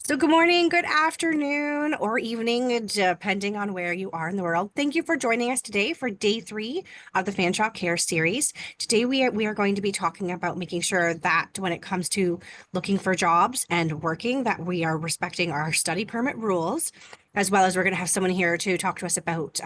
So, good morning, good afternoon, or evening, depending on where you are in the world. Thank you for joining us today for day 3 of the Fanshawe Care series. Today, we are going to be talking about making sure that when it comes to looking for jobs and working, that we are respecting our study permit rules, as well as we're going to have someone here to talk to us about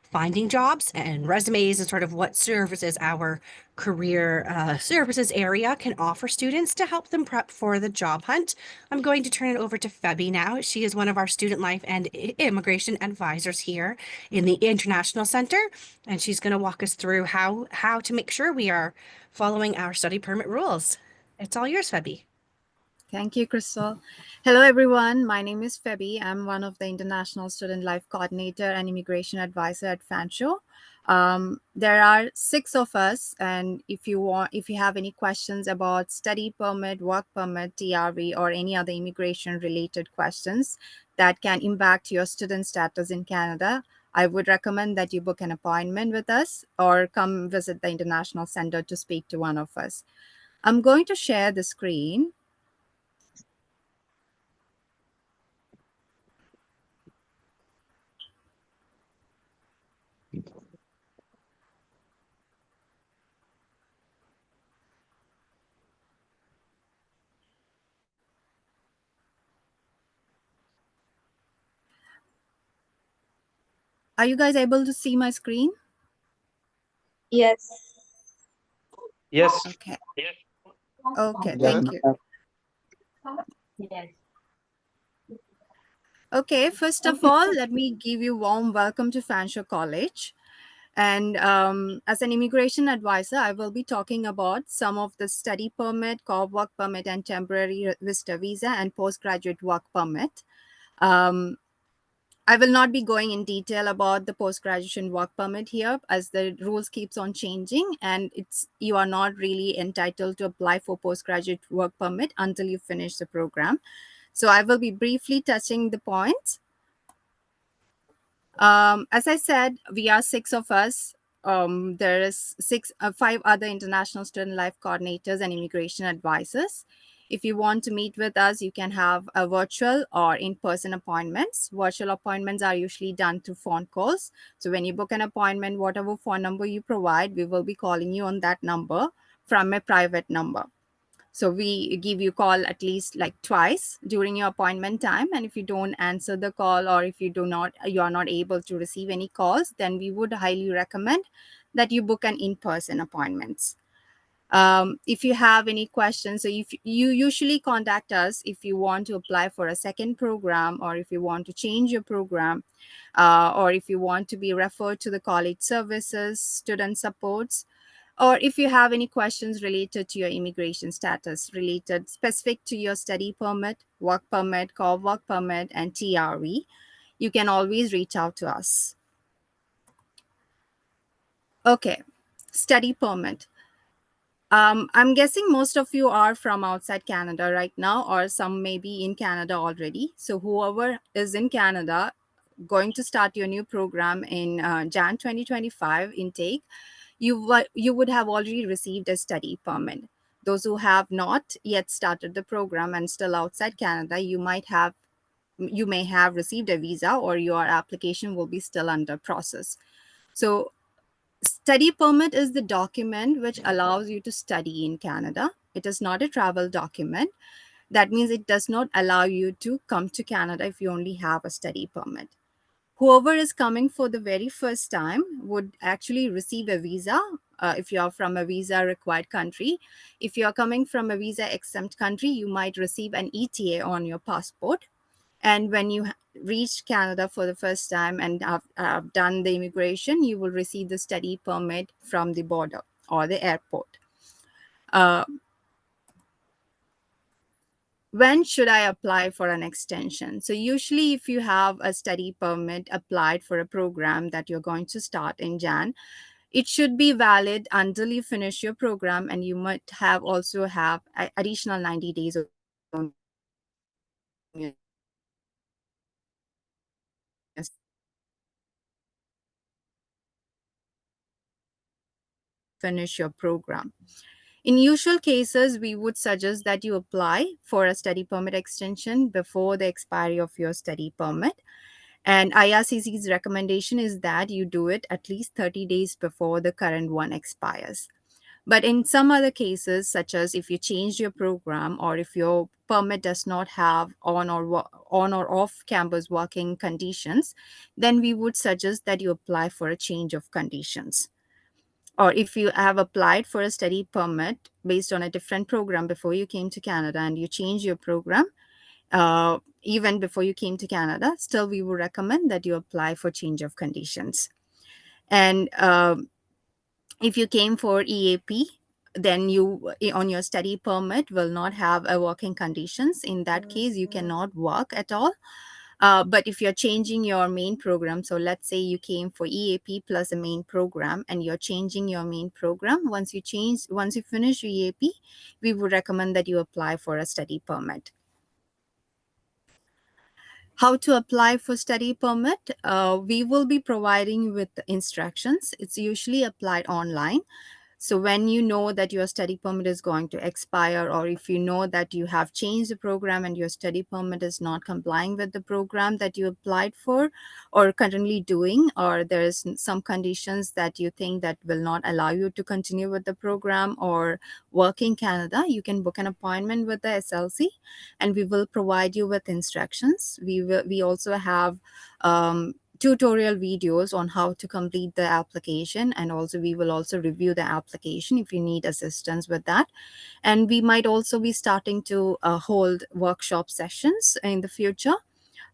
finding jobs and resumes and sort of what services our career services area can offer students to help them prep for the job hunt. I'm going to turn it over to Febby now. She is one of our student life and immigration advisors here in the International Center, and she's going to walk us through how to make sure we are following our study permit rules. It's all yours, Febby. Thank you, Crystal. Hello, everyone. My name is Febby. I'm one of the International Student Life Coordinator and Immigration Advisor at Fanshawe. There are 6 of us, and if you have any questions about study permit, work permit, TRV, or any other immigration-related questions that can impact your student status in Canada, I would recommend that you book an appointment with us or come visit the International Center to speak to one of us. I'm going to share the screen. Are you guys able to see my screen? Yes. Yes. Okay. Okay, Yeah. thank you. Yes. Okay, first of all, let me give you warm welcome to Fanshawe College. And as an immigration advisor, I will be talking about some of the study permit, work permit, and temporary visitor visa and postgraduate work permit. I will not be going in detail about the post-graduation work permit here, as the rules keeps on changing, and you are not really entitled to apply for postgraduate work permit until you finish the program. So I will be briefly touching the points. As I said, we are 6 of us. There is 5 other international student life coordinators and immigration advisors. If you want to meet with us, you can have a virtual or in-person appointments. Virtual appointments are usually done through phone calls. So when you book an appointment, whatever phone number you provide, we will be calling you on that number from a private number. So we give you call at least like twice during your appointment time. And if you don't answer the call, or if you are not able to receive any calls, then we would highly recommend that you book an in-person appointments. If you have any questions, so if you usually contact us if you want to apply for a second program, or if you want to change your program, or if you want to be referred to the college services, student supports, or if you have any questions related to your immigration status, related specific to your study permit, work permit, work permit, and TRV, you can always reach out to us. Okay, study permit. I'm guessing most of you are from outside Canada right now, or some may be in Canada already. So whoever is in Canada going to start your new program in Jan 2025 intake, you would have already received a study permit. Those who have not yet started the program and still outside Canada, you may have received a visa, or your application will be still under process. So study permit is the document which allows you to study in Canada. It is not a travel document. That means it does not allow you to come to Canada if you only have a study permit. Whoever is coming for the very first time would actually receive a visa if you are from a visa required country. If you are coming from a visa exempt country, you might receive an ETA on your passport. And when you reach Canada for the first time and have done the immigration, you will receive the study permit from the border or the airport. When should I apply for an extension? So usually if you have a study permit applied for a program that you're going to start in Jan, it should be valid until you finish your program, and you might also have additional 90 days of finish your program. In usual cases, we would suggest that you apply for a study permit extension before the expiry of your study permit. And IRCC's recommendation is that you do it at least 30 days before the current one expires. But in some other cases, such as if you change your program or if your permit does not have on or off campus working conditions, then we would suggest that you apply for a change of conditions. Or if you have applied for a study permit based on a different program before you came to Canada and you change your program, even before you came to Canada, still we would recommend that you apply for change of conditions. And if you came for EAP, then you on your study permit will not have a working conditions. In that case, you cannot work at all. But if you're changing your main program, so let's say you came for EAP plus a main program and you're changing your main program, once you finish EAP, we would recommend that you apply for a study permit. How to apply for study permit? We will be providing with instructions. It's usually applied online. So when you know that your study permit is going to expire, or if you know that you have changed the program and your study permit is not complying with the program that you applied for or currently doing, or there's some conditions that you think that will not allow you to continue with the program or work in Canada, you can book an appointment with the SLC and we will provide you with instructions. We also have tutorial videos on how to complete the application, and also we will also review the application if you need assistance with that. And we might also be starting to hold workshop sessions in the future.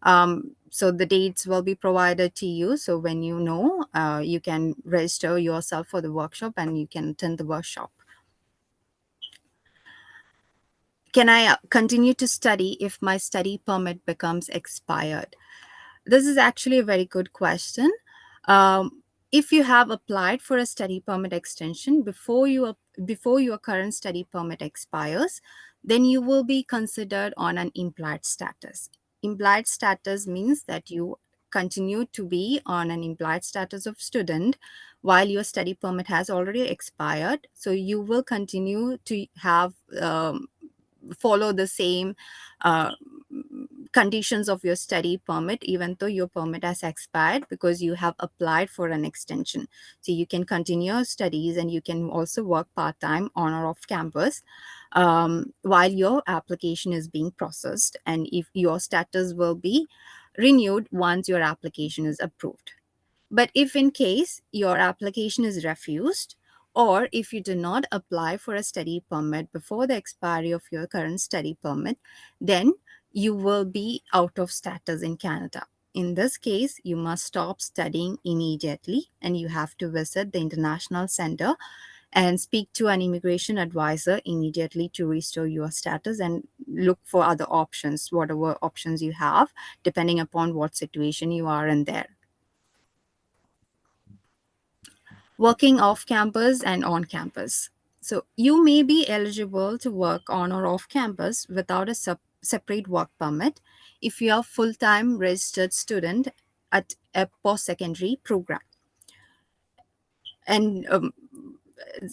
So the dates will be provided to you, so when you know, you can register yourself for the workshop and you can attend the workshop. Can I continue to study if my study permit becomes expired? This is actually a very good question. If you have applied for a study permit extension before your current study permit expires, then you will be considered on an implied status. Implied status means that you continue to be on an implied status of student while your study permit has already expired. So you will continue to have follow the same conditions of your study permit even though your permit has expired, because you have applied for an extension. So you can continue your studies and you can also work part-time on or off campus while your application is being processed, and if your status will be renewed once your application is approved. But if in case your application is refused, or if you do not apply for a study permit before the expiry of your current study permit, then you will be out of status in Canada. In this case, you must stop studying immediately and you have to visit the International Center and speak to an immigration advisor immediately to restore your status and look for other options, whatever options you have, depending upon what situation you are in there. Working off campus and on campus. So you may be eligible to work on or off campus without a separate work permit if you are full-time registered student at a post-secondary program. And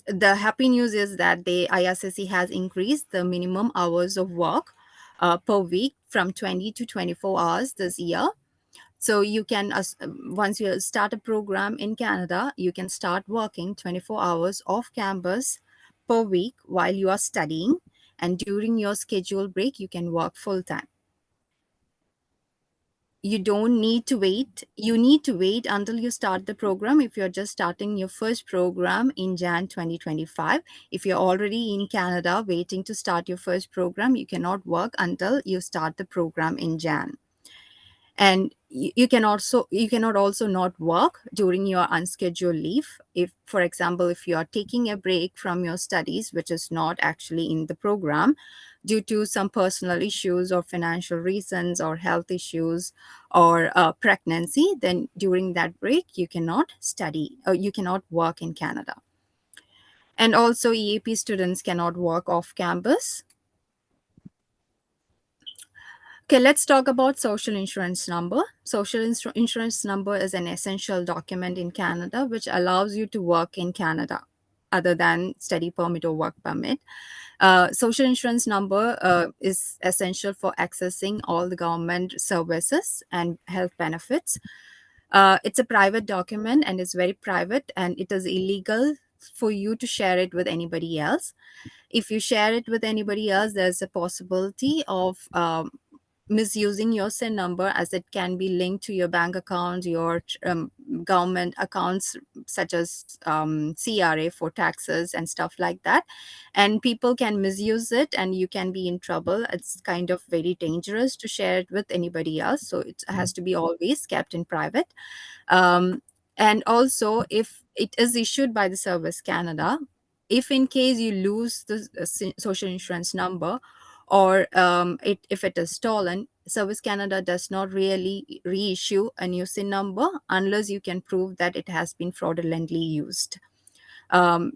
the happy news is that the IRCC has increased the minimum hours of work per week from 20 to 24 hours this year. So you can, once you start a program in Canada, you can start working 24 hours off campus per week while you are studying. And during your scheduled break, you can work full time. You don't need to wait. You need to wait until you start the program if you're just starting your first program in Jan 2025. If you're already in Canada waiting to start your first program, you cannot work until you start the program in Jan. And you cannot also not work during your unscheduled leave. If, for example, if you are taking a break from your studies, which is not actually in the program due to some personal issues or financial reasons or health issues or pregnancy, then during that break, you cannot study or you cannot work in Canada. And also EAP students cannot work off campus. Okay, let's talk about social insurance number. Social insurance number is an essential document in Canada which allows you to work in Canada. other than study permit or work permit. Social insurance number is essential for accessing all the government services and health benefits. It's a private document and it's very private, and it is illegal for you to share it with anybody else. If you share it with anybody else, there's a possibility of misusing your SIN number, as it can be linked to your bank account, your government accounts, such as CRA for taxes and stuff like that. And people can misuse it and you can be in trouble. It's kind of very dangerous to share it with anybody else. So it has to be always kept in private. Um, and also, if it is issued by the Service Canada, if in case you lose the social insurance number, or if it is stolen, Service Canada does not really reissue a new SIN number unless you can prove that it has been fraudulently used. SIN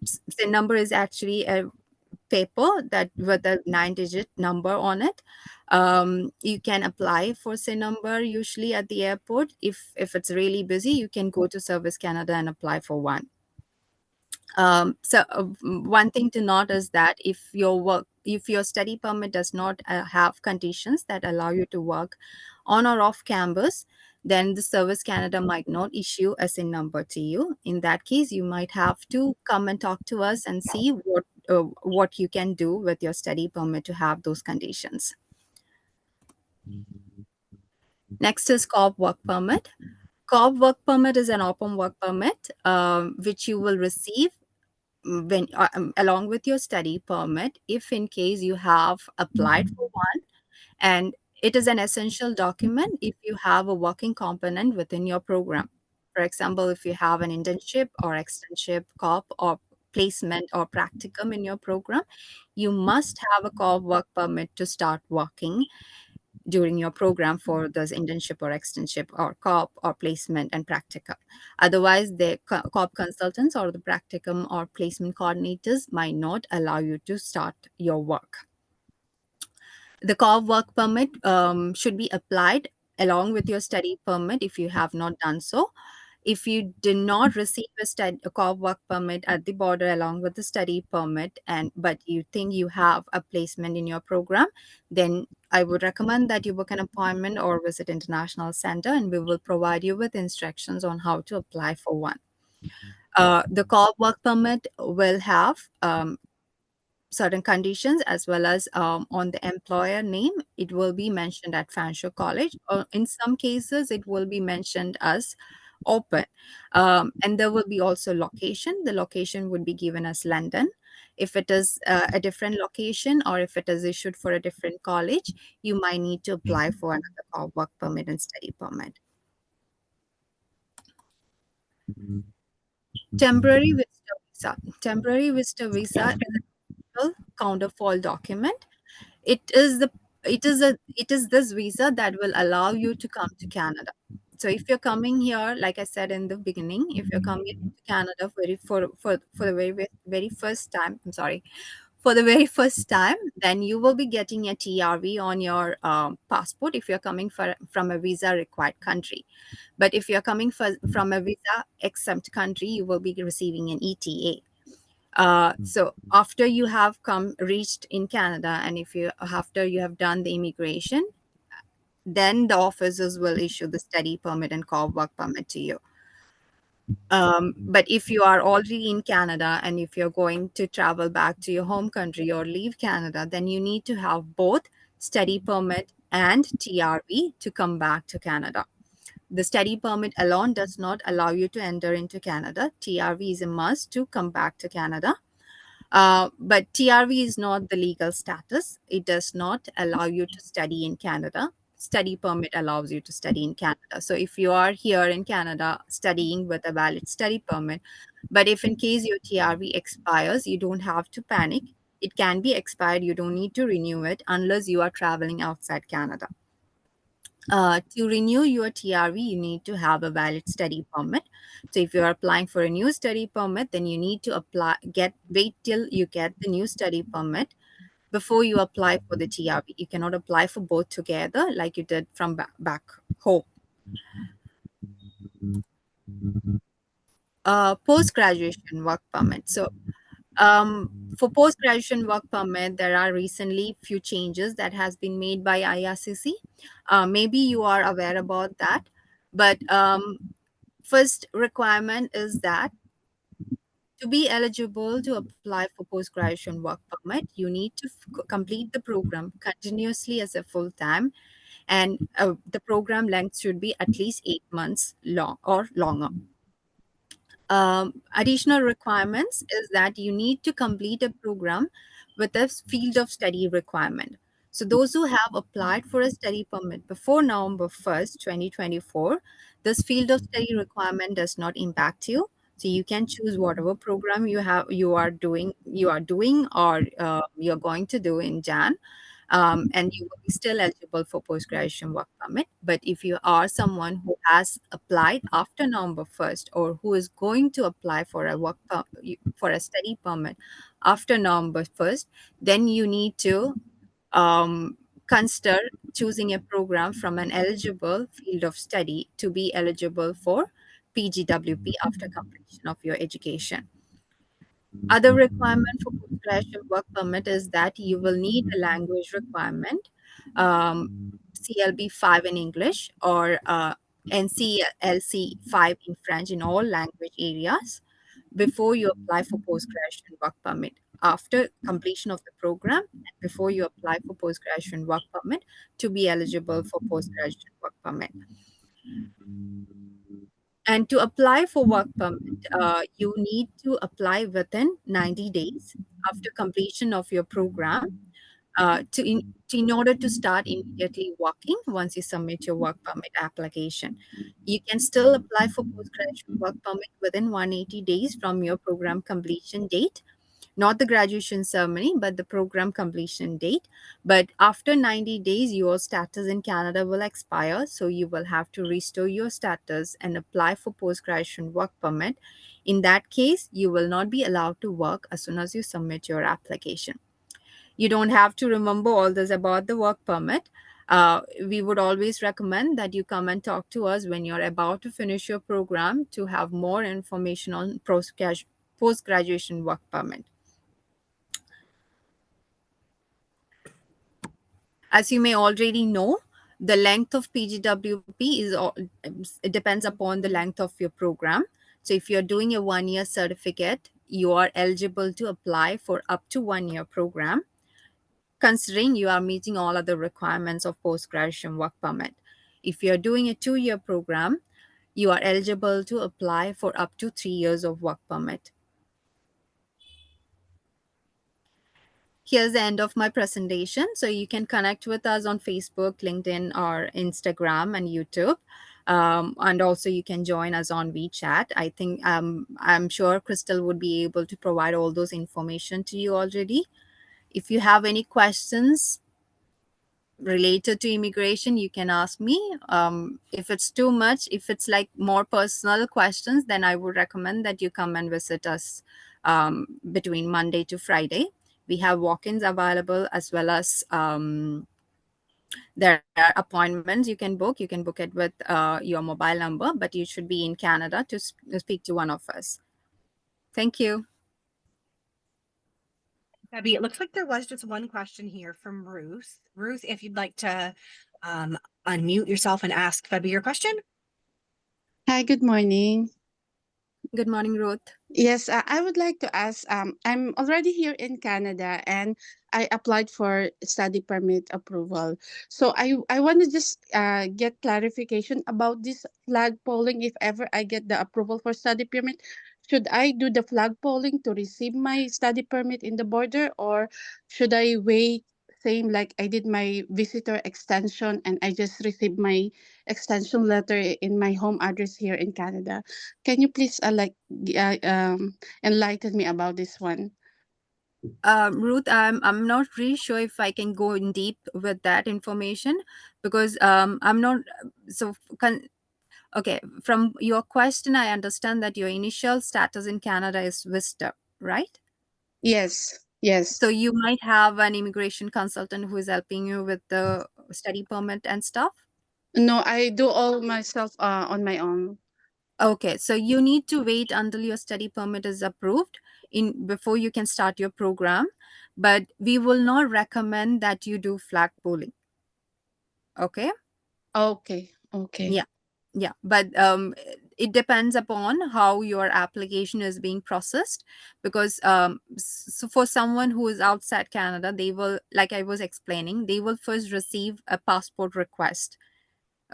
number is actually a paper that with a 9-digit number on it. You can apply for SIN number usually at the airport. If it's really busy, you can go to Service Canada and apply for one. One thing to note is that if your study permit does not have conditions that allow you to work on or off campus, then the Service Canada might not issue a SIN number to you. In that case, you might have to come and talk to us and see what you can do with your study permit to have those conditions. Next is COP work permit. COP work permit is an open work permit, which you will receive when along with your study permit, if in case you have applied for one. And it is an essential document if you have a working component within your program. For example, if you have an internship or externship, COP or placement or practicum in your program, you must have a COP work permit to start working during your program for this internship or externship or COP or placement and practicum. Otherwise, the COP consultants or the practicum or placement coordinators might not allow you to start your work. The COP work permit should be applied along with your study permit if you have not done so. If you did not receive a COP work permit at the border along with the study permit, but you think you have a placement in your program, then I would recommend that you book an appointment or visit International Center, and we will provide you with instructions on how to apply for one. The COP work permit will have certain conditions, as well as on the employer name, it will be mentioned at Fanshawe College, or in some cases, it will be mentioned as open. And there will be also location. The location would be given as London. If it is a different location, or if it is issued for a different college, you might need to apply for another COP work permit and study permit. Temporary visitor visa. Temporary visitor visa is a counterfoil document. It is this visa that will allow you to come to Canada. So if you're coming here, like I said in the beginning, if you're coming to Canada for the very first time, for the very first time, then you will be getting a TRV on your passport if you're coming from a visa required country. But if you're coming from a visa exempt country, you will be receiving an ETA. So after you have reached in Canada, and after you have done the immigration, then the officers will issue the study permit and COP work permit to you. But if you are already in Canada and if you're going to travel back to your home country or leave Canada, then you need to have both study permit and TRV to come back to Canada. The study permit alone does not allow you to enter into Canada. TRV is a must to come back to Canada. But TRV is not the legal status. It does not allow you to study in Canada. Study permit allows you to study in Canada. So if you are here in Canada studying with a valid study permit, but if in case your TRV expires, you don't have to panic. It can be expired. You don't need to renew it unless you are traveling outside Canada. To renew your TRV, you need to have a valid study permit. So if you're applying for a new study permit, then you need to wait till you get the new study permit before you apply for the TRV. You cannot apply for both together like you did from back home. Post-graduation work permit. So For post-graduation work permit, there are recently few changes that has been made by IRCC. Maybe you are aware about that, but first requirement is that to be eligible to apply for post-graduation work permit, you need to complete the program continuously as a full-time, and the program length should be at least 8 months long or longer. Additional requirements is that you need to complete a program with a field of study requirement. So those who have applied for a study permit before November 1st, 2024, this field of study requirement does not impact you. So you can choose whatever program you are doing or you're going to do in Jan, and you will be still eligible for post-graduation work permit. But if you are someone who has applied after November 1st, or who is going to apply for a for a study permit after November 1st, then you need to consider choosing a program from an eligible field of study to be eligible for PGWP after completion of your education. Other requirement for post-graduation work permit is that you will need a language requirement, CLB 5 in English, or NCLC 5 in French in all language areas before you apply for post-graduation work permit. After completion of the program and before you apply for post-graduation work permit to be eligible for post-graduation work permit. And to apply for work permit, you need to apply within 90 days after completion of your program, in order to start immediately working once you submit your work permit application. You can still apply for postgraduate work permit within 180 days from your program completion date, not the graduation ceremony, but the program completion date. But after 90 days, your status in Canada will expire. So you will have to restore your status and apply for post-graduation work permit. In that case, you will not be allowed to work as soon as you submit your application. You don't have to remember all this about the work permit. We would always recommend that you come and talk to us when you're about to finish your program to have more information on post-graduation work permit. As you may already know, the length of PGWP it depends upon the length of your program. So if you're doing a 1-year certificate, you are eligible to apply for up to 1-year program, considering you are meeting all other requirements of post-graduation work permit. If you're doing a 2-year program, you are eligible to apply for up to 3 years of work permit. Here's the end of my presentation. So you can connect with us on Facebook, LinkedIn, or Instagram and YouTube. And also you can join us on WeChat. I think I'm sure Crystal would be able to provide all those information to you already. If you have any questions related to immigration, you can ask me. If it's too much, if it's like more personal questions, then I would recommend that you come and visit us between Monday to Friday. We have walk-ins available, as well as there are appointments you can book. You can book it with your mobile number, but you should be in Canada to speak to one of us. Thank you. Debbie, it looks like there was just one question here from Ruth. Ruth, if you'd like to unmute yourself and ask Febby your question. Hi, good morning. Good morning, Ruth. Yes, I would like to ask. I'm already here in Canada, and I applied for study permit approval. So I want to just get clarification about this flag polling. If ever I get the approval for study permit, should I do the flag polling to receive my study permit in the border, or should I wait? Same like I did my visitor extension, and I just received my extension letter in my home address here in Canada. Can you please enlighten me about this one? Ruth, I'm not really sure if I can go in deep with that information, because I'm not so okay. From your question, I understand that your initial status in Canada is visitor, right? Yes, yes. So you might have an immigration consultant who is helping you with the study permit and stuff. No, I do all myself on my own. Okay, so you need to wait until your study permit is approved in before you can start your program, but we will not recommend that you do flag polling. Okay. Okay. Okay. Yeah, but it depends upon how your application is being processed, because so for someone who is outside Canada, they will, like I was explaining, they will first receive a passport request.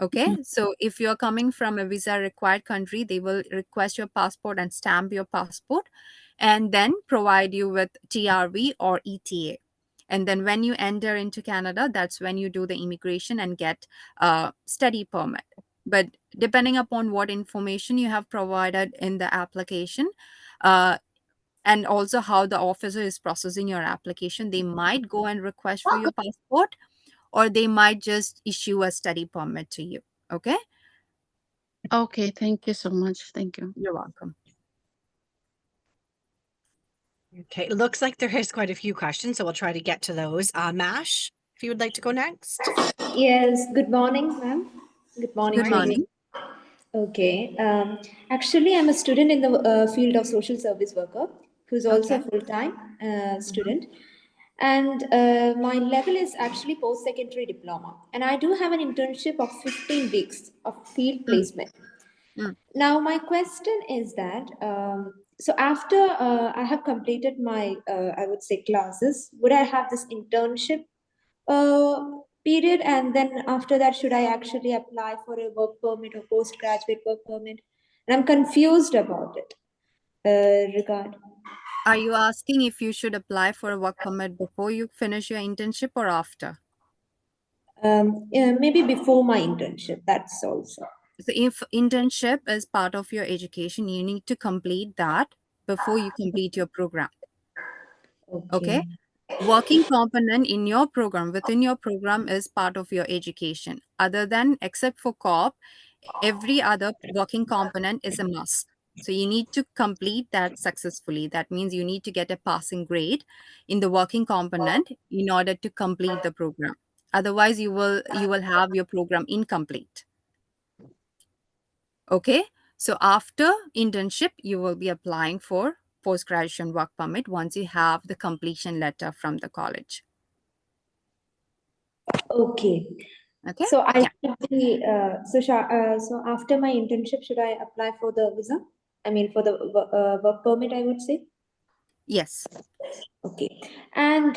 Okay, so if you're coming from a visa required country, they will request your passport and stamp your passport, and then provide you with TRV or ETA. And then when you enter into Canada, that's when you do the immigration and get a study permit. But depending upon what information you have provided in the application, uh, and also how the officer is processing your application, they might go and request for your passport, or they might just issue a study permit to you. Okay, Okay. Thank you so much. Thank you. you're welcome. Okay, it looks like there is quite a few questions, so we'll try to get to those. Mash, if you would like to go next. Yes, good morning, ma'am. Good morning Good to you. morning. Okay. Actually, I'm a student in the field of social service worker who's also Okay. a full-time student. And my level is actually post-secondary diploma. And I do have an internship of 15 weeks of field placement. Mm. Now, my question is that so after I have completed my, I would say, classes, would I have this internship period? And then after that, should I actually apply for a work permit or postgraduate work permit? And I'm confused about it. Regard. Are you asking if you should apply for a work permit before you finish your internship or after? Yeah, maybe before my internship. That's also. So if internship is part of your education, you need to complete that before you complete your program. Okay. Okay. Working component in your program, within your program, is part of your education. Other than, except for COP, every other working component is a must. So you need to complete that successfully. That means you need to get a passing grade in the working component in order to complete the program. Otherwise, you will have your program incomplete. Okay. So after internship, you will be applying for post-graduation work permit once you have the completion letter from the college. Okay. Okay. So I Yeah. should be so after my internship, should I apply for the visa? I mean, for the work permit, I would say. Yes. Okay. And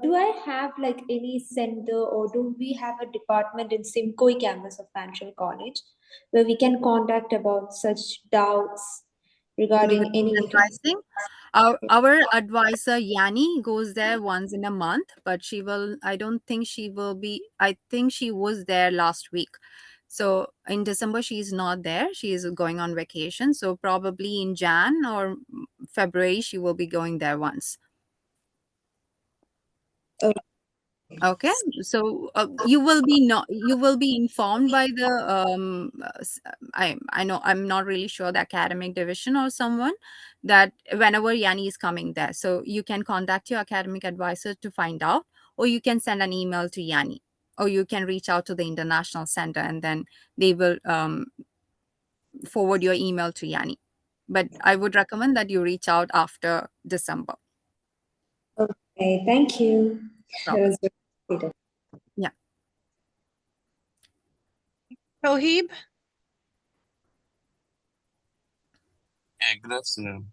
do I have like any center, or do we have a department in Simcoe campus of Fanshawe College where we can contact about such doubts regarding Regarding any advising, our advisor Yanni goes there once in a month, but I don't think she will be. I think she was there last week. So in December, she's not there. She is going on vacation. So probably in Jan or February, she will be going there once. Okay, so you will be informed by the I know, I'm not really sure, the academic division or someone, that whenever Yanni is coming there, so you can contact your academic advisor to find out, or you can send an email to Yanni, or you can reach out to the international center, and then they will forward your email to Yanni. But I would recommend that you reach out after December. Okay, thank you. No That problem. was very good. Yeah. Tohib? Yeah, good afternoon.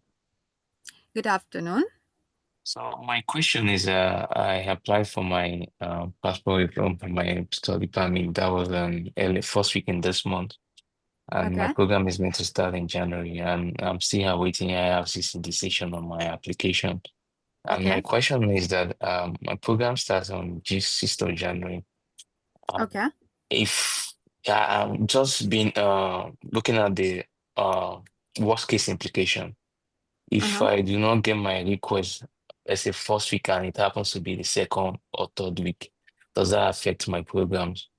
Good afternoon. So my question is, I applied for my passport from my study permit. That was early first week in this month, and my Okay. program is meant to start in January, and I'm still awaiting IRCC decision on my application. And my Okay. question is that my program starts on 6th of January. Okay. If I'm just been looking at the uh worst case implication. If Uh-huh. I do not get my request, let's say first week, and it happens to be the second or third week, does that affect my programs?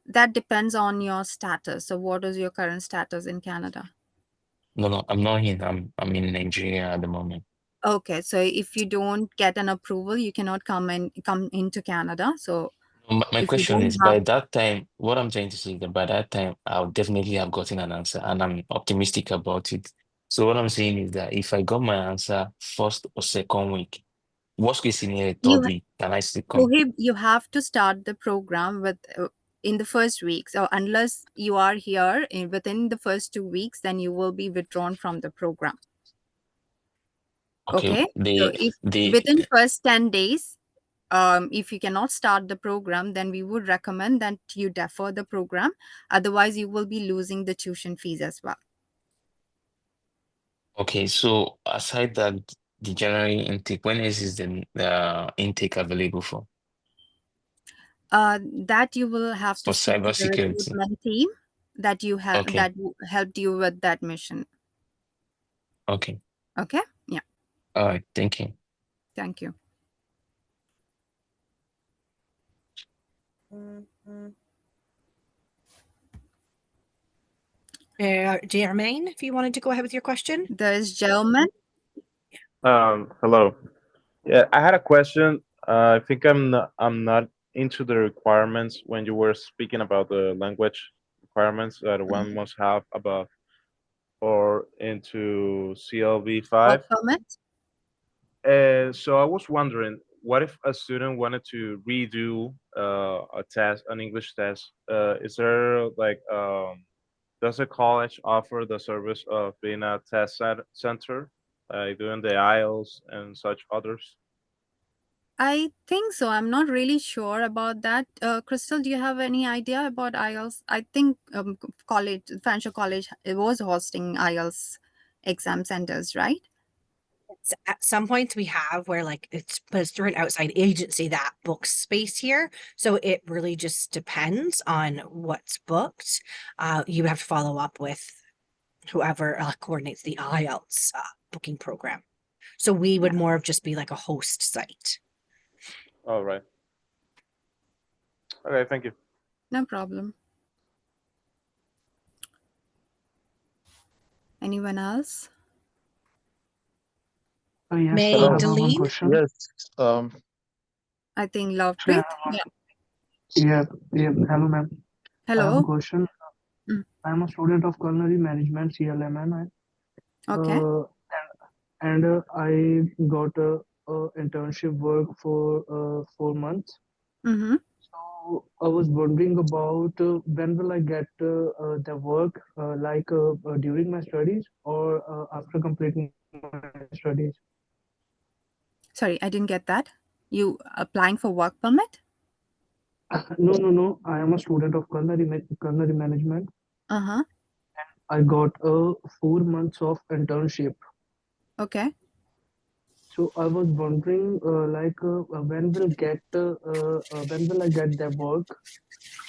That depends on your status. So, what is your current status in Canada? No, no, I'm not in. I'm in Nigeria at the moment. Okay, so if you don't get an approval, you cannot come into Canada. So, My if you question don't is, have, by that time, what I'm trying to say is that by that time, I'll definitely have gotten an answer, and I'm optimistic about it. So what I'm saying is that if I got my answer first or second week, worst case scenario, You third week, can I still come? Sohib, you have to start the program with in the first week. So unless you are here within the first 2 weeks, then you will be withdrawn from the program. Okay, Okay. So if they within first 10 days, if you cannot start the program, then we would recommend that you defer the program. Otherwise, you will be losing the tuition fees as well. okay. So aside that, the January intake, when is the intake available for That you will have to speak to the cybersecurity? recruitment team that you have Okay, that helped you with that mission. okay. Okay. Yeah. All right, thank you. Thank you. Jermaine, if you wanted to go ahead with your question. There's gentleman. Hello. Yeah, I had a question. I think I'm not into the requirements when you were speaking about the language requirements that one must have about or into CLB Work 5. permit. So I was wondering, what if a student wanted to redo a test, an English test? Is there like does the college offer the service of being a center, like doing the IELTS and such others? I think so. I'm not really sure about that. Crystal, do you have any idea about IELTS? I think Fanshawe College, it was hosting IELTS exam centers, right? At some points we have where like it's but it's through an outside agency that books space here. So it really just depends on what's booked. You have to follow up with whoever coordinates the IELTS booking program. So we would Yeah. more of just be like a host site. All right. Okay, thank you. No problem. Anyone else? Yes, I May have one Deline? question. Yes. I think Actually, Lovepreet. Yeah. yeah, hello, ma'am. I have a Hello. question. Mm. I'm a student of culinary management, CLMN, Okay. and I got a internship work for 4 months. Mm-hmm. So I was wondering about when will I get the work, during my studies or after completing my studies? Sorry, I didn't get that. You applying for work permit? No. I am a student of culinary management. Uh-huh. I got a 4 months of internship. Okay. So I was wondering, when will I get the work,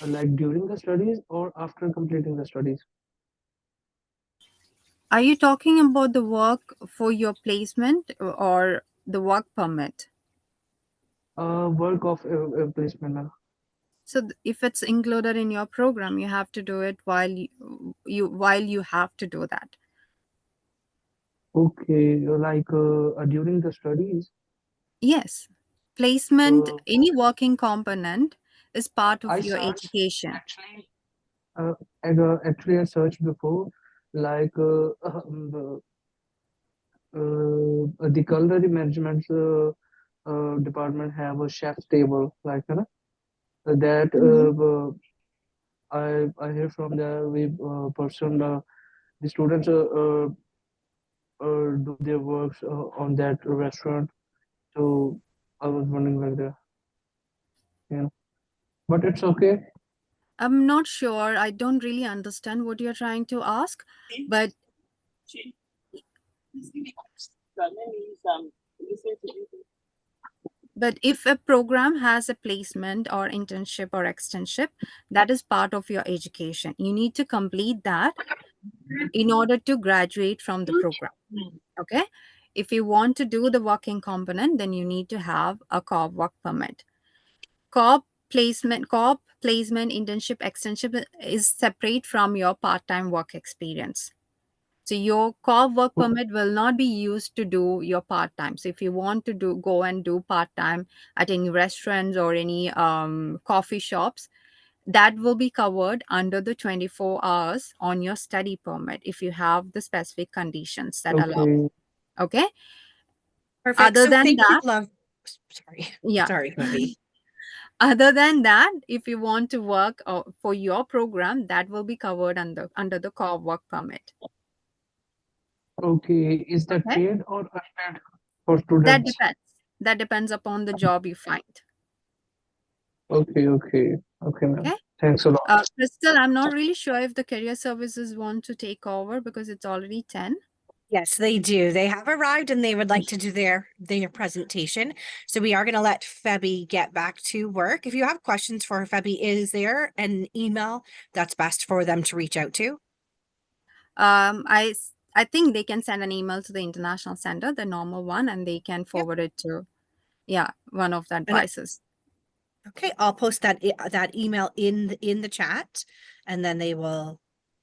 like during the studies or after completing the studies? Are you talking about the work for your placement or the work permit? Work of placement. Ma'am. So if it's included in your program, you have to do it while you have to do that. Okay, during the studies. Yes. Placement, Uh, any working component is part I of your searched education. actually. Actually, I searched before, like the culinary management department have a chef's table, like that. Mhm. I hear from the person, the students do their works on that restaurant. So I was wondering like that, you know. But it's okay. I'm not sure. I don't really understand what you're trying to ask, but if a program has a placement or internship or externship, that is part of your education. You need to complete that in order to graduate from the program. Okay. If you want to do the working component, then you need to have a COP work permit. COP placement, internship, externship is separate from your part-time work experience. So your COP work permit will not be used to do your part-time. So if you want to go and do part-time at any restaurants or any coffee shops, that will be covered under the 24 hours on your study permit if you have the specific conditions that allow. Okay. Okay. Perfect. Other So than thank you, that, love. Sorry. yeah. Sorry, Fabi. Other than that, if you want to work for your program, that will be covered under the core work permit. Okay. Is that Okay. paid or unpaid for That students? depends. That depends upon the job you find. Okay. Okay. Okay, ma'am. Okay. Thanks a lot. Crystal, I'm not really sure if the career services want to take over because it's already 10. Yes, they do. They have arrived and they would like to do their presentation. So we are going to let Febby get back to work. If you have questions for Febby, is there an email that's best for them to reach out to? I think they can send an email to the international center, the normal one, and they can forward it to one of the And advisors. okay, I'll post that email in the chat, and then they will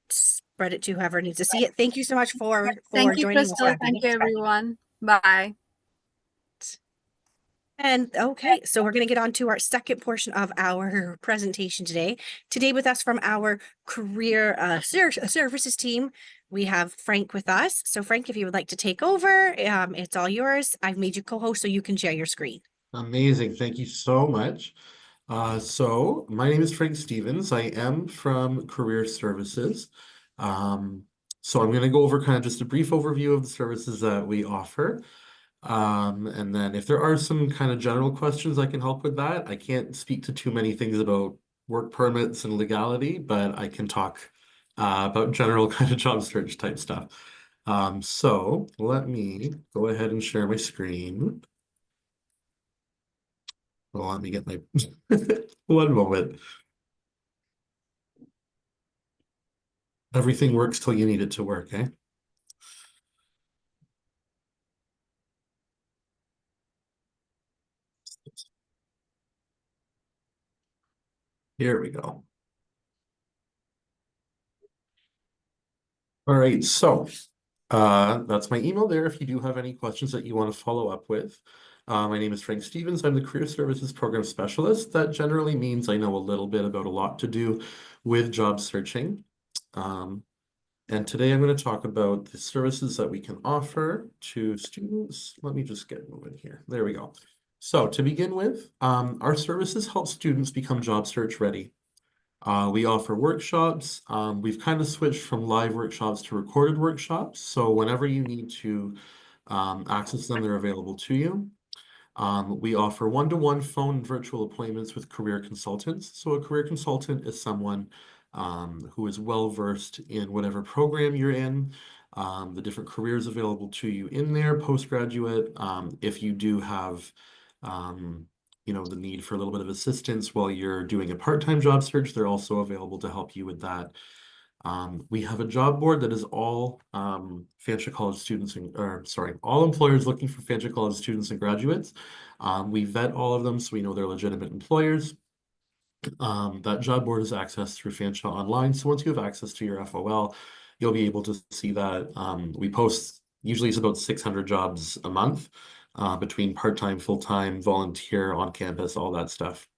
spread it to whoever needs to see it. Thank you so much for Thank you, joining us, Crystal. Febby. Thank you, everyone. Bye. And okay, so we're going to get on to our second portion of our presentation today. Today with us from our career services team, we have Frank with us. So Frank, if you would like to take over, it's all yours. I've made you co-host so you can share your screen. Amazing. Thank you so much. So my name is Frank Stevens. I am from Career Services. So I'm going to go over kind of just a brief overview of the services that we offer. And then if there are some kind of general questions, I can help with that. I can't speak to too many things about work permits and legality, but I can talk about general kind of job search type stuff. So let me go ahead and share my screen. Well, let me get my one moment. Everything works till you need it to work, eh? Here we go. All right, so that's my email there if you do have any questions that you want to follow up with. My name is Frank Stevens. I'm the Career Services Program Specialist. That generally means I know a little bit about a lot to do with job searching. And today I'm going to talk about the services that we can offer to students. Let me just get moving here. There we go. So to begin with, our services help students become job search ready. We offer workshops. We've kind of switched from live workshops to recorded workshops. So whenever you need to access them, they're available to you. We offer one-to-one phone and virtual appointments with career consultants. So a career consultant is someone who is well-versed in whatever program you're in, the different careers available to you in there, postgraduate. If you do have the need for a little bit of assistance while you're doing a part-time job search, they're also available to help you with that. We have a job board that is all Fanshawe College students, all employers looking for Fanshawe College students and graduates. We vet all of them so we know they're legitimate employers. That job board is accessed through Fanshawe Online. So once you have access to your FOL, you'll be able to see that. We post, usually it's about 600 jobs a month between part-time, full-time, volunteer, on campus, all that stuff.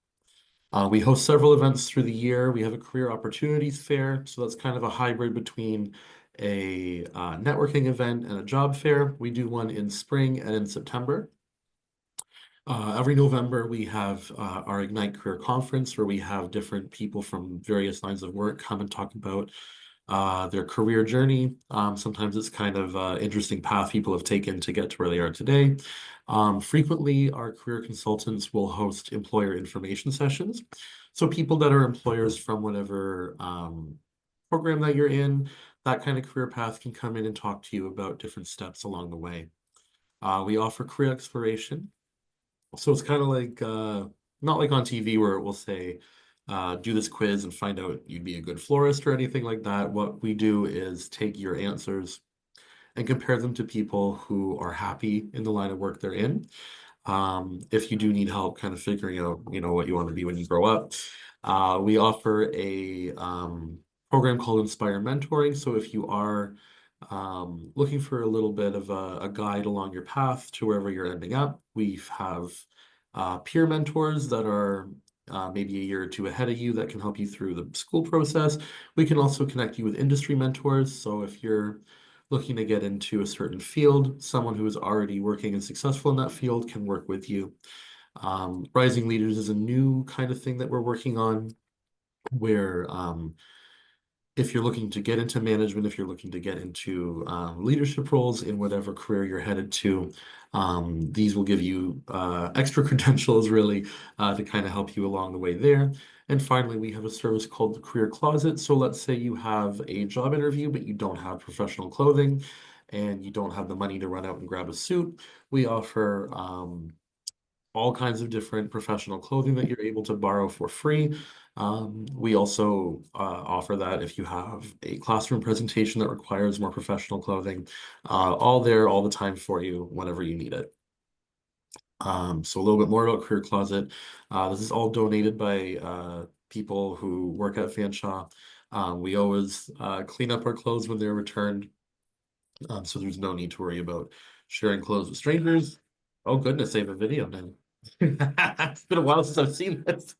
We host several events through the year. We have a career opportunities fair. So that's kind of a hybrid between a networking event and a job fair. We do one in spring and in September. Every November, we have our Ignite Career Conference where we have different people from various lines of work come and talk about their career journey. Sometimes it's kind of interesting path people have taken to get to where they are today. Frequently, our career consultants will host employer information sessions. So people that are employers from whatever program that you're in, that kind of career path can come in and talk to you about different steps along the way. We offer career exploration. So it's kind of like, not like on TV where it will say, do this quiz and find out you'd be a good florist or anything like that. What we do is take your answers and compare them to people who are happy in the line of work they're in. If you do need help kind of figuring out, what you want to be when you grow up, we offer a program called Inspire Mentoring. So if you are looking for a little bit of a guide along your path to wherever you're ending up, we have peer mentors that are maybe a year or two ahead of you that can help you through the school process. We can also connect you with industry mentors. So if you're looking to get into a certain field, someone who is already working and successful in that field can work with you. Rising Leaders is a new kind of thing that we're working on where if you're looking to get into management, if you're looking to get into leadership roles in whatever career you're headed to, these will give you extra credentials really to kind of help you along the way there. And finally, we have a service called the Career Closet. So let's say you have a job interview, but you don't have professional clothing and you don't have the money to run out and grab a suit. We offer all kinds of different professional clothing that you're able to borrow for free. We also offer that if you have a classroom presentation that requires more professional clothing, all there all the time for you whenever you need it. So a little bit more about Career Closet. This is all donated by people who work at Fanshawe. We always clean up our clothes when they're returned. So there's no need to worry about sharing clothes with strangers. Oh goodness, they have a video now. It's been a while since I've seen this.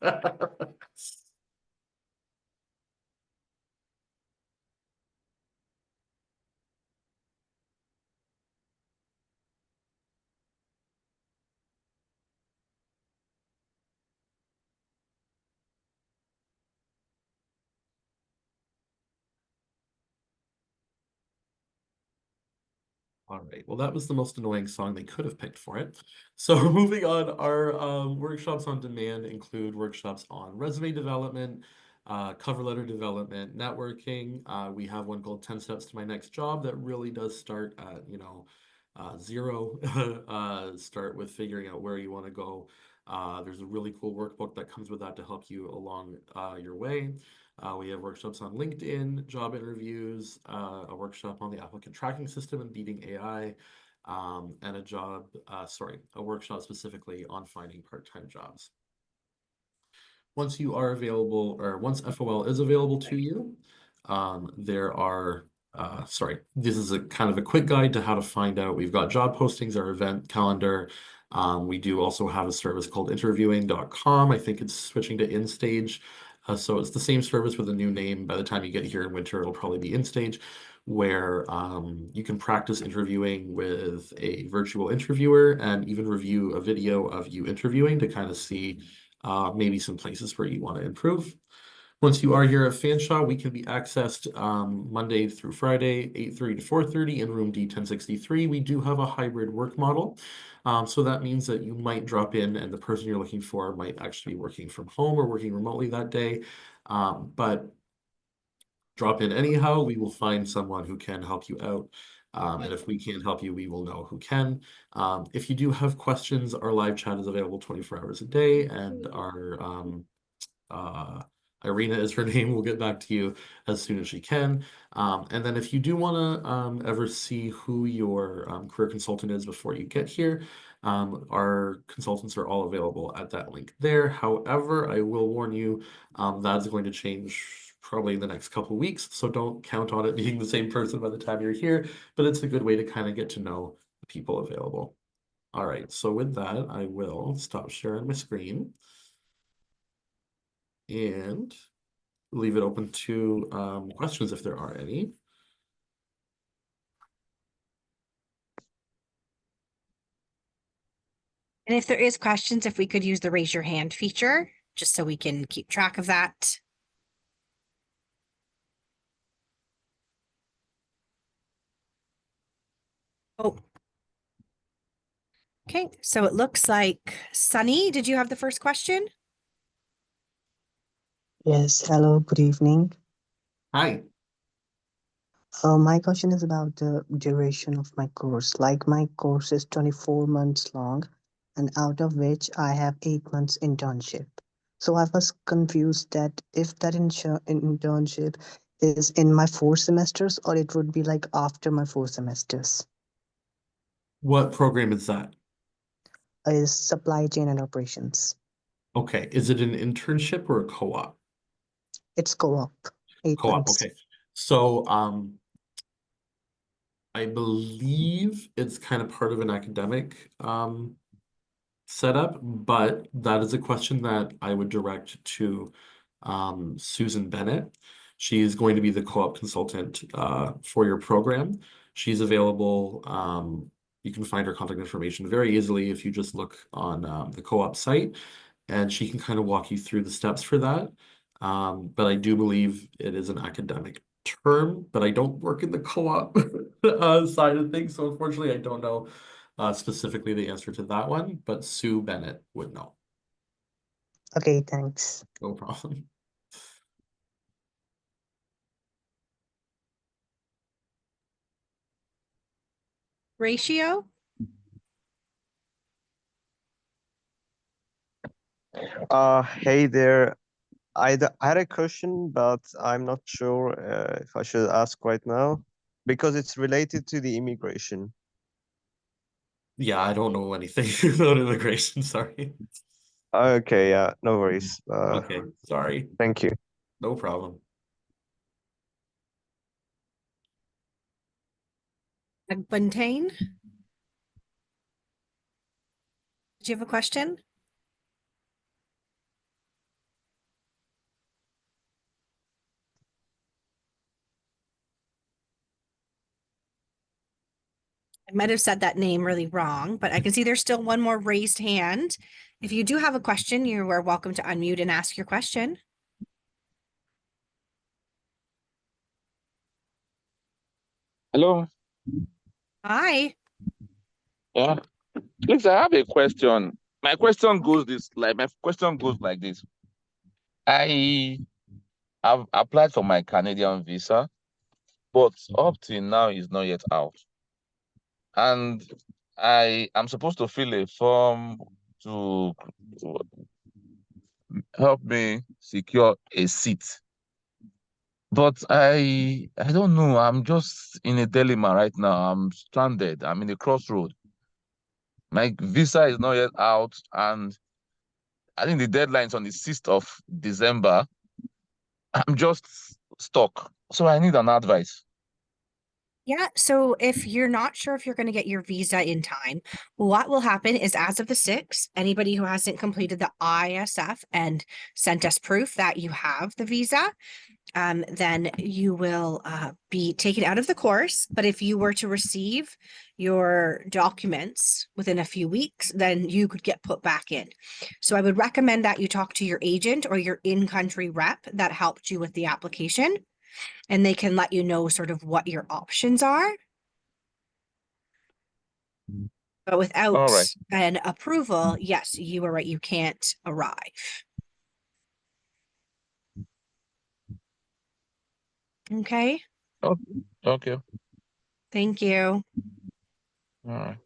All right, well, that was the most annoying song they could have picked for it. So moving on, our workshops on demand include workshops on resume development, cover letter development, networking. We have one called 10 Steps to My Next Job that really does start at, zero. Start with figuring out where you want to go. There's a really cool workbook that comes with that to help you along your way. We have workshops on LinkedIn, job interviews, a workshop on the applicant tracking system and beating AI, and a workshop specifically on finding part-time jobs. Once you are available, or once FOL is available to you, this is a kind of a quick guide to how to find out. We've got job postings, our event calendar. We do also have a service called interviewing.com. I think it's switching to InStage. So it's the same service with a new name. By the time you get here in winter, it'll probably be InStage, where you can practice interviewing with a virtual interviewer and even review a video of you interviewing to kind of see maybe some places where you want to improve. Once you are here at Fanshawe, we can be accessed Monday through Friday, 8:30 to 4:30 in room D1063. We do have a hybrid work model. So that means that you might drop in and the person you're looking for might actually be working from home or working remotely that day. But drop in anyhow, we will find someone who can help you out. And if we can't help you, we will know who can. If you do have questions, our live chat is available 24 hours a day, and our Irina is her name. We'll get back to you as soon as she can. And then if you do want to ever see who your career consultant is before you get here, our consultants are all available at that link there. However, I will warn you, that's going to change probably in the next couple of weeks. So don't count on it being the same person by the time you're here, but it's a good way to kind of get to know the people available. All right, so with that, I will stop sharing my screen and leave it open to questions if there are any. And if there is questions, if we could use the raise your hand feature, just so we can keep track of that. Oh. Okay, so it looks like Sunny, did you have the first question? Yes, hello, good evening. Hi. My question is about the duration of my course. Like my course is 24 months long, and out of which I have 8 months internship. So I was confused that if that internship is in my 4 semesters or it would be like after my 4 semesters. What program is that? Is supply chain and operations. Okay, is it an internship or a co-op? It's co-op, 8 Co-op, months. okay. So I believe it's kind of part of an academic setup, but that is a question that I would direct to Susan Bennett. She is going to be the co-op consultant for your program. She's available. You can find her contact information very easily if you just look on the co-op site, and she can kind of walk you through the steps for that. But I do believe it is an academic term, but I don't work in the co-op side of things, so unfortunately I don't know specifically the answer to that one, but Sue Bennett would know. Okay, thanks. No problem. Ratio? Hey there. I had a question, but I'm not sure if I should ask right now because it's related to the immigration. Yeah, I don't know anything about immigration, sorry. Okay, yeah, no worries. Okay, sorry. Thank you. No problem. Buntain? Did you have a question? I might have said that name really wrong, but I can see there's still one more raised hand. If you do have a question, you are welcome to unmute and ask your question. Hello. Hi. Yeah. Please, I have a question. My question goes like this. I have applied for my Canadian visa, but up till now it's not yet out. And I am supposed to fill a form to help me secure a seat. But I don't know. I'm just in a dilemma right now. I'm stranded. I'm in a crossroad. My visa is not yet out, and I think the deadline is on the 6th of December. I'm just stuck. So I need an advice. Yeah, so if you're not sure if you're going to get your visa in time, what will happen is as of the 6th, anybody who hasn't completed the ISF and sent us proof that you have the visa, then you will be taken out of the course. But if you were to receive your documents within a few weeks, then you could get put back in. So I would recommend that you talk to your agent or your in-country rep that helped you with the application, and they can let you know sort of what your options are. But All without right. an approval, yes, you are right, you can't arrive. Okay, Oh, okay. thank you. All right.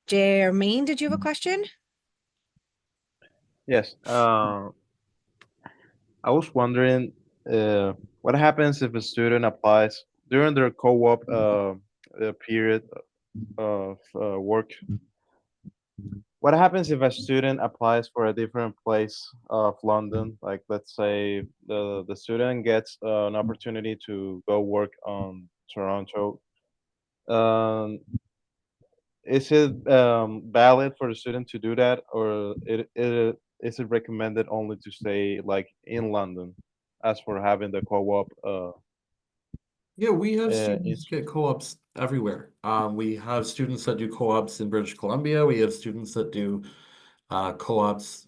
Jermaine, did you have a question? Yes. I was wondering, what happens if a student applies during their co-op period of work? What happens if a student applies for a different place of London? Like, let's say the student gets an opportunity to go work on Toronto. Um, is it valid for the student to do that, or is it recommended only to stay like in London, as for having the co-op? Yeah, we have students Is get co-ops everywhere. We have students that do co-ops in British Columbia. We have students that do co-ops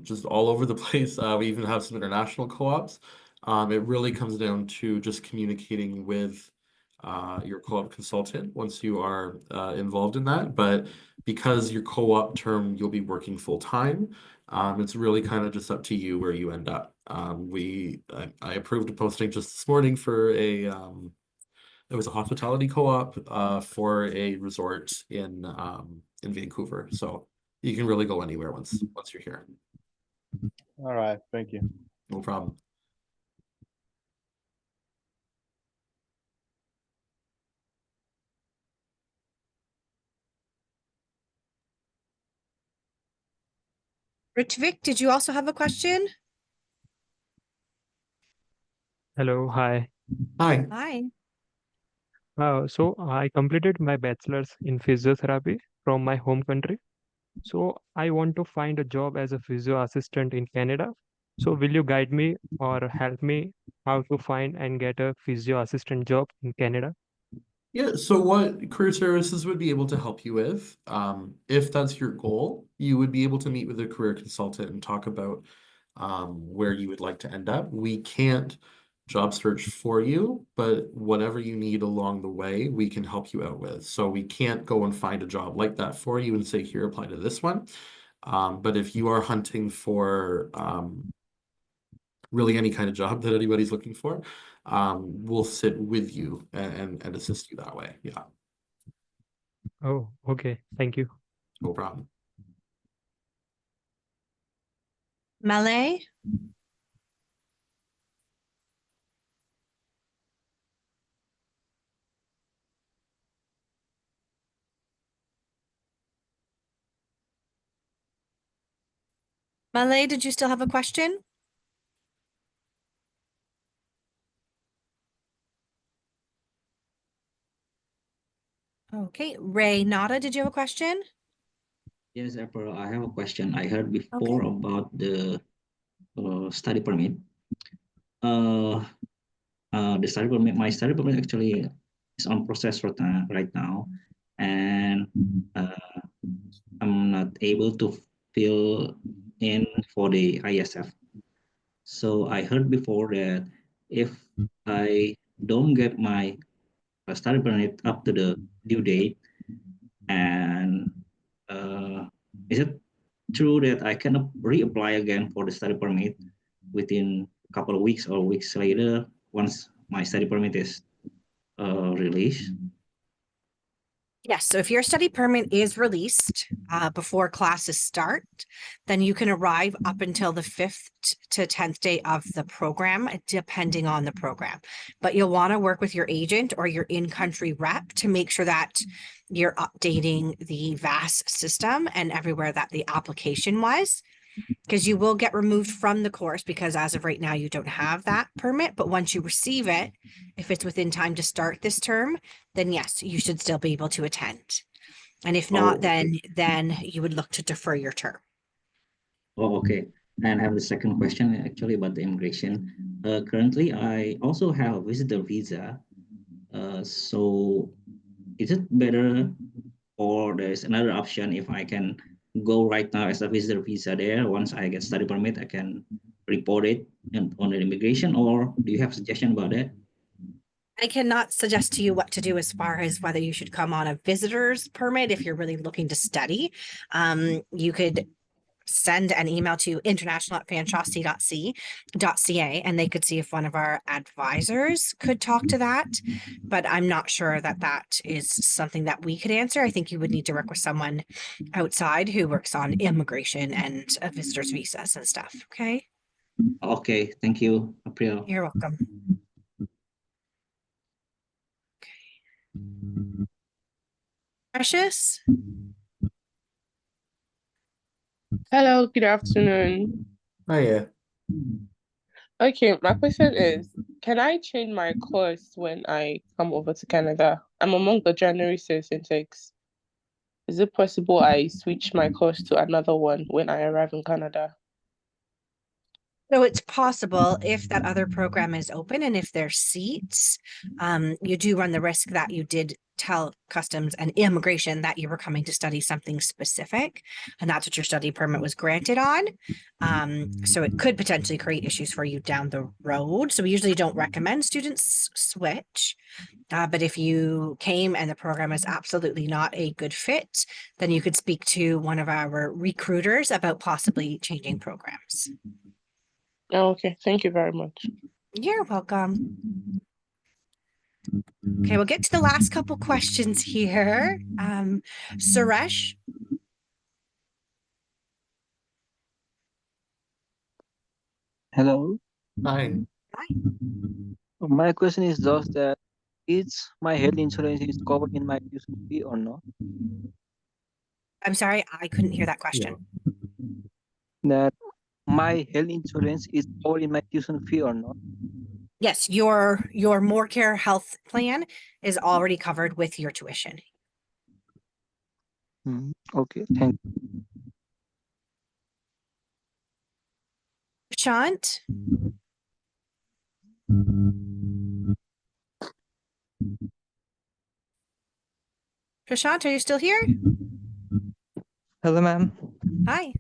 just all over the place. We even have some international co-ops. It really comes down to just communicating with your co-op consultant once you are involved in that. But because your co-op term, you'll be working full time, it's really kind of just up to you where you end up. I approved a posting just this morning for it was a hospitality co-op for a resort in Vancouver. So you can really go anywhere once you're here. all right. Thank you. No problem. Ritvik, did you also have a question? Hello, hi. Hi. Hi. So I completed my bachelor's in physiotherapy from my home country. So I want to find a job as a physio assistant in Canada. So will you guide me or help me how to find and get a physio assistant job in Canada? Yeah, so what career services would be able to help you with, if that's your goal, you would be able to meet with a career consultant and talk about where you would like to end up. We can't job search for you, but whatever you need along the way, we can help you out with. So we can't go and find a job like that for you and say, here, apply to this one. But if you are hunting for really any kind of job that anybody's looking for, we'll sit with you and assist you that way. Yeah, Oh, okay. Thank you. no problem. Malay? Malay, did you still have a question? Okay, Ray Nada, did you have a question? Yes, April, I have a question. I heard before Okay. about the study permit. Uh, the study permit, my study permit actually is on process right now, and I'm not able to fill in for the ISF. So I heard before that if I don't get my study permit up to the due date, and is it true that I cannot reapply again for the study permit within a couple of weeks or weeks later once my study permit is released? Yes, so if your study permit is released before classes start, then you can arrive up until the 5th to 10th day of the program, depending on the program. But you'll want to work with your agent or your in-country rep to make sure that you're updating the VAS system and everywhere that the application was, because you will get removed from the course because as of right now, you don't have that permit. But once you receive it, if it's within time to start this term, then yes, you should still be able to attend. And if not, then you would look to defer your term. Oh, okay. And I have the second question actually about the immigration. Currently, I also have a visitor visa. So is it better, or there's another option if I can go right now as a visitor visa there? Once I get study permit, I can report it on the immigration, or do you have suggestion about that? I cannot suggest to you what to do as far as whether you should come on a visitor's permit if you're really looking to study. You could send an email to international@fanshawe.ca and they could see if one of our advisors could talk to that. But I'm not sure that that is something that we could answer. I think you would need to work with someone outside who works on immigration and visitors visas and stuff. Okay. Okay, thank you, April. You're welcome. Precious? Hello, good afternoon. Oh yeah. Okay, my question is, can I change my course when I come over to Canada? I'm among the January sales intakes. Is it possible I switch my course to another one when I arrive in Canada? So it's possible if that other program is open and if there's seats, you do run the risk that you did tell customs and immigration that you were coming to study something specific, and that's what your study permit was granted on. So it could potentially create issues for you down the road. So we usually don't recommend students switch. But if you came and the program is absolutely not a good fit, then you could speak to one of our recruiters about possibly changing programs. Oh, okay, thank you very much. You're welcome. Okay, we'll get to the last couple questions here. Suresh? Hello. Hi. Hi. My question is just that is my health insurance is covered in my tuition fee or not? I'm sorry, I couldn't hear that question. That my health insurance is covered in my tuition fee or not? Yes, your More Care health plan is already covered with your tuition. Okay, thank Prashant? Prashant, are you still here? Hello, ma'am. Hi.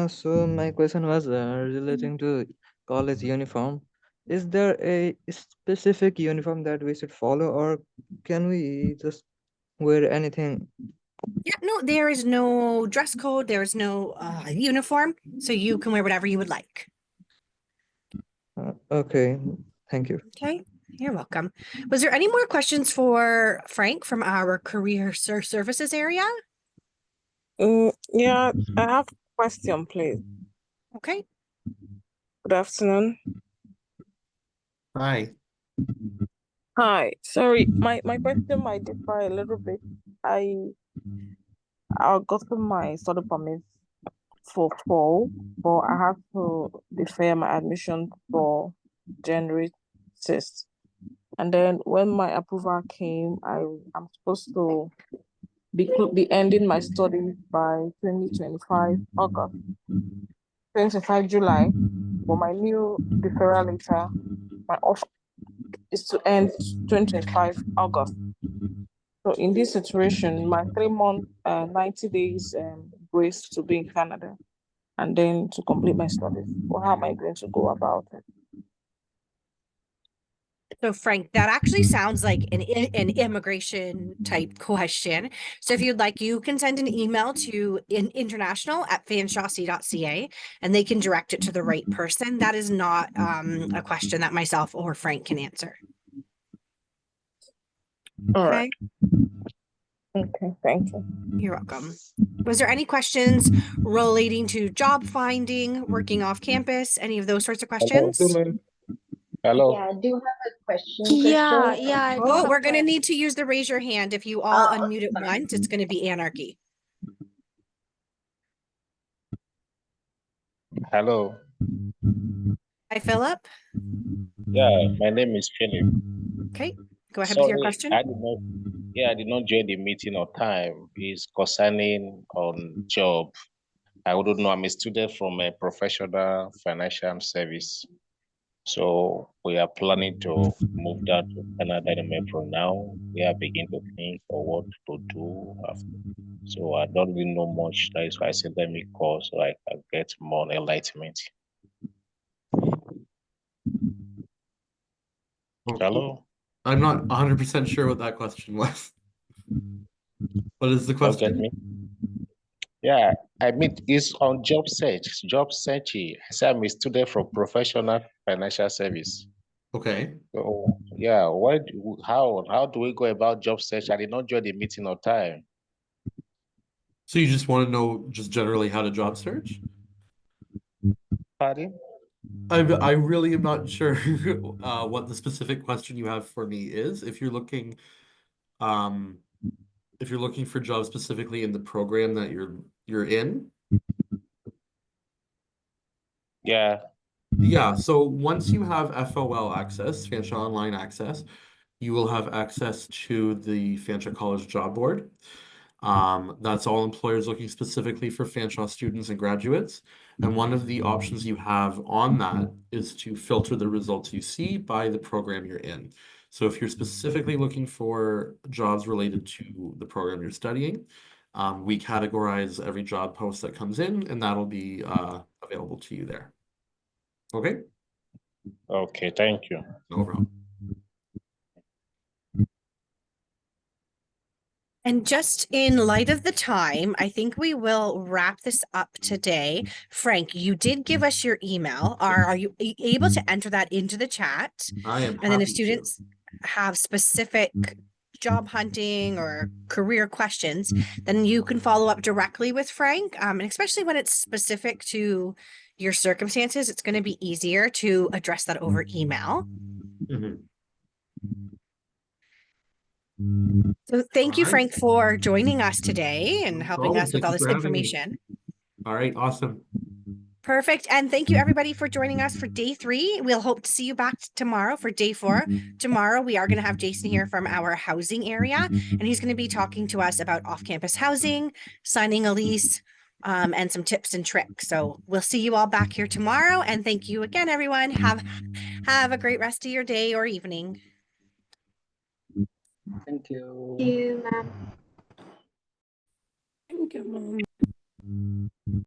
So my question was relating to college uniform. Is there a specific uniform that we should follow, or can we just wear anything? Yeah, no, there is no dress code. There is no uniform, so you can wear whatever you would like. Okay, thank you. Okay, you're welcome. Was there any more questions for Frank from our career services area? Yeah, I have a question, please. Okay. Good afternoon. Hi. Hi. Sorry, my question might differ a little bit. I gotten my study permit for fall, but I have to defer my admission for January 6th. And then when my approval came, I'm supposed to be ending my studies by 2025 August, 25 July. But my new deferral letter, my offer is to end 2025 August. So in this situation, my 3 month, 90 days grace to be in Canada and then to complete my studies. Well, how am I going to go about it? So Frank, that actually sounds like an immigration type question. So if you'd like, you can send an email to international@fanshawe.ca and they can direct it to the right person. That is not a question that myself or Frank can answer. All right. Okay, thank you. You're welcome. Was there any questions relating to job finding, working off campus, any of those sorts of questions? Hello. Yeah, I do have a question, Yeah, Crystal. yeah, I do Oh, have we're going to que- need to use the raise your hand. If you all unmute at once, it's going to be anarchy. Hello. Hi, Philip. Yeah, my name is Philip. Okay, go ahead with your Sorry, question. I did not join the meeting on time. It's concerning on job. I wouldn't know. I'm a student from a professional financial service. So we are planning to move that to Canada from now. We are beginning to think of what to do after. So I don't really know much. That is why I said let me call so I can get more enlightenment. Hello? I'm not 100% sure what that question was. What is the Don't get question? me? Yeah, I mean, it's on job search, job searching. I say I'm a student from professional financial service. Okay. So yeah, how do we go about job search? I did not join the meeting on time. So you just want to know just generally how to job search? Pardon? I really am not sure what the specific question you have for me is. Um, if you're looking for jobs specifically in the program that you're in. Yeah. Yeah, so once you have FOL access, Fanshawe Online access, you will have access to the Fanshawe College Job Board. That's all employers looking specifically for Fanshawe students and graduates. And one of the options you have on that is to filter the results you see by the program you're in. So if you're specifically looking for jobs related to the program you're studying, we categorize every job post that comes in, and that'll be available to you there. Okay? Okay, thank you. No problem. And just in light of the time, I think we will wrap this up today. Frank, you did give us your email. Are you able to enter that into the chat? I am And then if happy to. students have specific job hunting or career questions, then you can follow up directly with Frank. And especially when it's specific to your circumstances, it's going to be easier to address that over email. Mhm. So thank you, All right. Frank, for joining us today and No helping problem. us with Thank all you this for having me. information. All right, awesome. Perfect. And thank you everybody for joining us for day 3. We'll hope to see you back tomorrow for day 4. Tomorrow, we are going to have Jason here from our housing area, and he's going to be talking to us about off-campus housing, signing a lease, and some tips and tricks. So we'll see you all back here tomorrow. And thank you again, everyone. Have a great rest of your day or evening. Thank you. Thank you, ma'am. Thank you, Mom.